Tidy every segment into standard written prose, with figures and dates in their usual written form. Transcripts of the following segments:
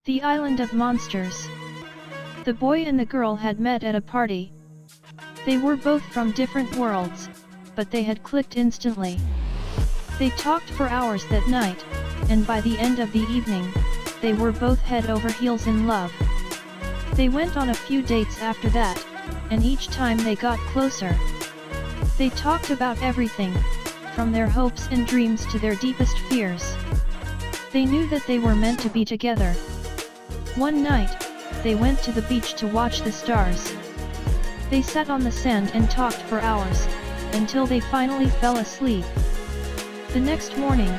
The Island of Monsters. The boy and the girl had met at a party. They were both from different worlds, but they had clicked instantly. They talked for hours that night, and by the end of the evening, they were both head over heels in love. They went on a few dates after that, and each time they got closer. They talked about everything, from their hopes and dreams to their deepest fears. They knew that they were meant to be together. One night, they went to the beach to watch the stars. They sat on the sand and talked for hours, until they finally fell asleep. The next morning,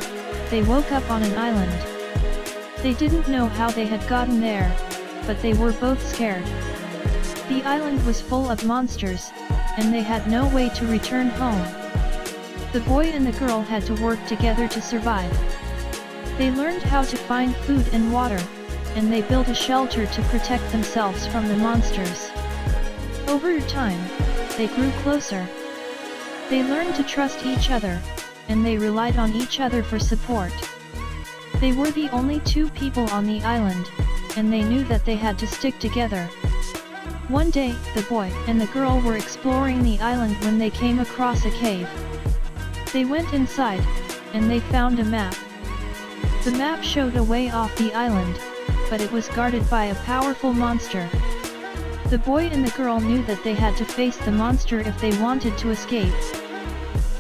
they woke up on an island. They didn't know how they had gotten there, but they were both scared. The island was full of monsters, and they had no way to return home. The boy and the girl had to work together to survive. They learned how to find food and water, and they built a shelter to protect themselves from the monsters. Over time, they grew closer. They learned to trust each other, and they relied on each other for support. They were the only two people on the island, and they knew that they had to stick together. One day, the boy and the girl were exploring the island when they came across a cave. They went inside, and they found a map. The map showed a way off the island, but it was guarded by a powerful monster. The boy and the girl knew that they had to face the monster if they wanted to escape.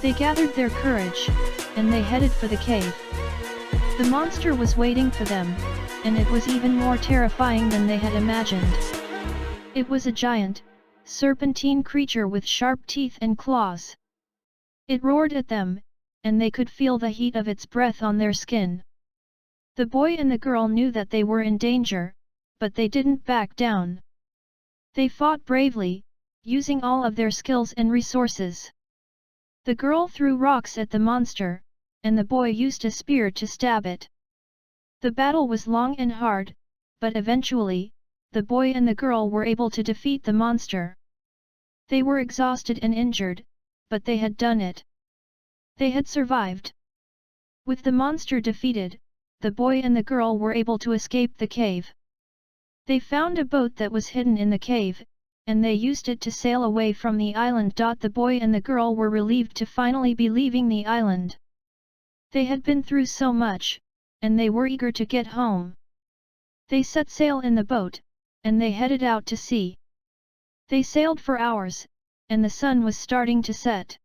They gathered their courage, and they headed for the cave. The monster was waiting for them, and it was even more terrifying than they had imagined. It was a giant, serpentine creature with sharp teeth and claws. It roared at them, and they could feel the heat of its breath on their skin. The boy and the girl knew that they were in danger, but they didn't back down. They fought bravely, using all of their skills and resources. The girl threw rocks at the monster, and the boy used a spear to stab it. The battle was long and hard, but eventually, the boy and the girl were able to defeat the monster. They were exhausted and injured, but they had done it. They had survived. With the monster defeated, the boy and the girl were able to escape the cave. They found a boat that was hidden in the cave, and they used it to sail away from the island. The boy and the girl were relieved to finally be leaving the island. They had been through so much, and they were eager to get home. They set sail in the boat, and they headed out to sea. They sailed for hours, and the sun was starting to set.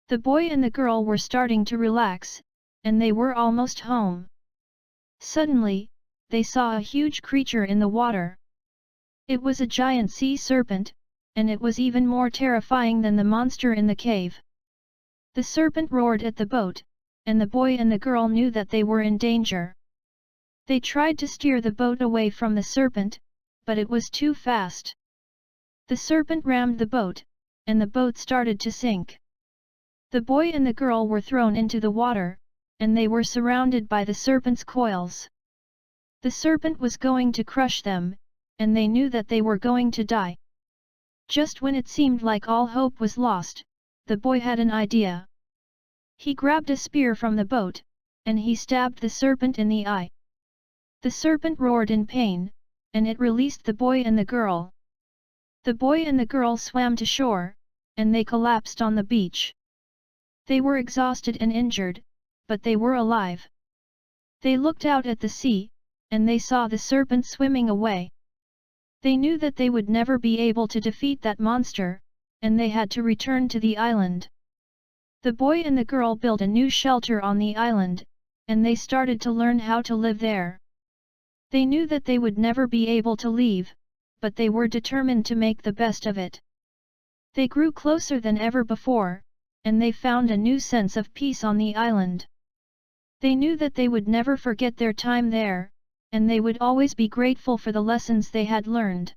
The boy and the girl were starting to relax, and they were almost home. Suddenly, they saw a huge creature in the water. It was a giant sea serpent, and it was even more terrifying than the monster in the cave. The serpent roared at the boat, and the boy and the girl knew that they were in danger. They tried to steer the boat away from the serpent, but it was too fast. The serpent rammed the boat, and the boat started to sink. The boy and the girl were thrown into the water, and they were surrounded by the serpent's coils. The serpent was going to crush them, and they knew that they were going to die. Just when it seemed like all hope was lost, the boy had an idea. He grabbed a spear from the boat, and he stabbed the serpent in the eye. The serpent roared in pain, and it released the boy and the girl. The boy and the girl swam to shore, and they collapsed on the beach. They were exhausted and injured, but they were alive. They looked out at the sea, and they saw the serpent swimming away. They knew that they would never be able to defeat that monster, and they had to return to the island. The boy and the girl built a new shelter on the island, and they started to learn how to live there. They knew that they would never be able to leave, but they were determined to make the best of it. They grew closer than ever before, and they found a new sense of peace on the island. They knew that they would never forget their time there, and they would always be grateful for the lessons they had learned.